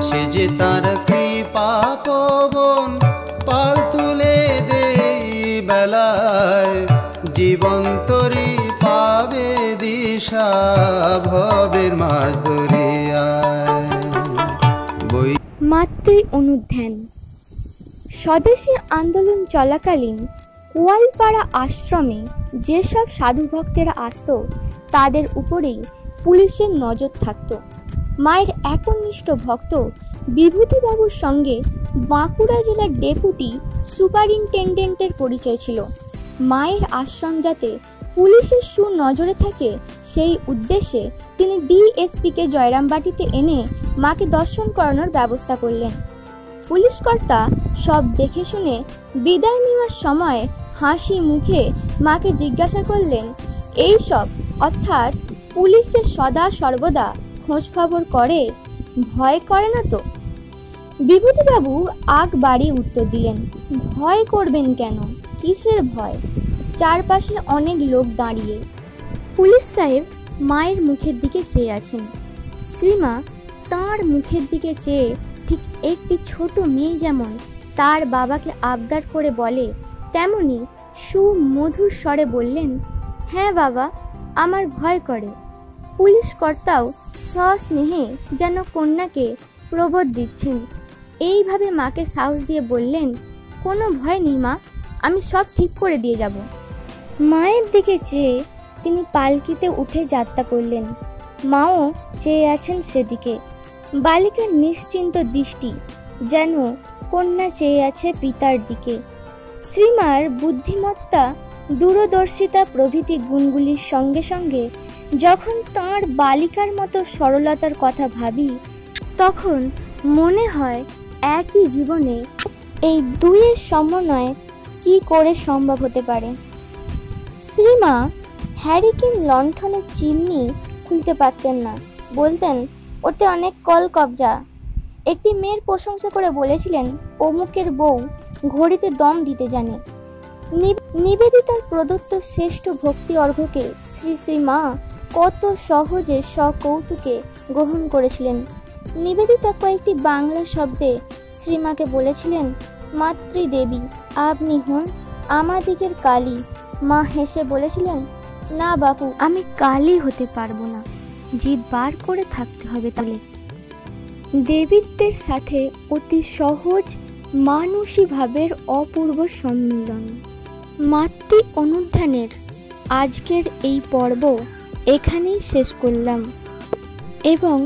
সে যে তার কৃপা পবন পাল তুলে দেই বেলায়, জীবন তরি পাবে দিশা ভবের মাঝ দরিয়ায়। মাতৃ অনুধ্যান। স্বদেশী আন্দোলন চলাকালীন কোয়ালপাড়া আশ্রমে যেসব সাধু ভক্তেরা আসতো তাদের উপরেই পুলিশের নজর থাকত। মায়ের একনিষ্ঠ ভক্ত বিভূতিবাবুর সঙ্গে বাঁকুড়া জেলার ডেপুটি সুপারিনটেন্ডেন্টের পরিচয় ছিল। মায়ের আশ্রম যাতে পুলিশের সুনজরে থাকে সেই উদ্দেশ্যে তিনি ডিএসপিকে জয়রামবাটিতে এনে মাকে দর্শন করানোর ব্যবস্থা করলেন। পুলিশ কর্তা সব দেখে শুনে বিদায় নেওয়ার সময় হাসি মুখে মাকে জিজ্ঞাসা করলেন, এই সব অর্থাৎ পুলিশের সদা সর্বদা খোঁজ খবর করে, ভয় করে না তো? বিভূতিবাবু আগ বাড়িয়ে উত্তর দিলেন, ভয় করবেন কেন? কিসের ভয়? চারপাশে অনেক লোক দাঁড়িয়ে। পুলিশ সাহেব মায়ের মুখের দিকে চেয়ে আছেন। শ্রীমা তাঁর মুখের দিকে চেয়ে ঠিক একটি ছোট মেয়ে যেমন তার বাবাকে আবদার করে বলে, তেমনি সুমধুর স্বরে বললেন, হ্যাঁ বাবা, আমার ভয় করে। পুলিশ কর্তাও সস্নেহে যেন কন্যাকে প্রবোধ দিচ্ছেন। এইভাবে মাকে সাহস দিয়ে বললেন, কোনো ভয় নেই মা, আমি সব ঠিক করে দিয়ে যাব। মায়ের দিকে চেয়ে তিনি পালকিতে উঠে যাত্রা করলেন। মাও চেয়ে আছেন সেদিকে। বালিকার নিশ্চিন্ত দৃষ্টি যেন কন্যা চেয়ে আছে পিতার দিকে। শ্রীমার বুদ্ধিমত্তা, দূরদর্শিতা প্রভৃতি গুণগুলির সঙ্গে সঙ্গে যখন তাঁর বালিকার মতো সরলতার কথা ভাবি, তখন মনে হয় একই জীবনে এই দুইয়ের সমন্বয় কি করে সম্ভব হতে পারে। শ্রীমা হ্যারিকেন লণ্ঠনের চিমনি খুলতে পারতেন না, বলতেন, ওতে অনেক কল কবজা। একটি মেয়ের প্রশংসা করে বলেছিলেন, অমুকের বউ ঘড়িতে দম দিতে জানে। নিবেদিতার প্রদত্ত শ্রেষ্ঠ ভক্তি অর্ঘ্যকে শ্রী শ্রীমা কত সহজে সকৌতুকে গ্রহণ করেছিলেন। নিবেদিতা কয়েকটি বাংলা শব্দে শ্রীমাকে বলেছিলেন, মাতৃদেবী আপনি হন আমাদিগের কালী। মা হেসে বলেছিলেন, না বাপু, আমি কালী হতে পারবো না, জিভ বার করে থাকতে হবে। তাহলে দেবীত্বের সাথে অতি সহজ মানুষী ভাবের অপূর্ব সম্মিলন। মাতৃ অনুধ্যানের আজকের এই পর্ব এখানেই শেষ করলাম এবং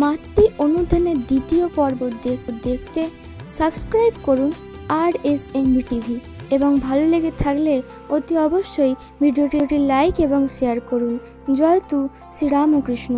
মাতৃ অনুধ্যানের দ্বিতীয় পর্ব দেখতে সাবস্ক্রাইব করুন RSMB টিভি এবং ভালো লেগে থাকলে অতি অবশ্যই ভিডিওটি লাইক এবং শেয়ার করুন। জয়তু শ্রীরামকৃষ্ণ।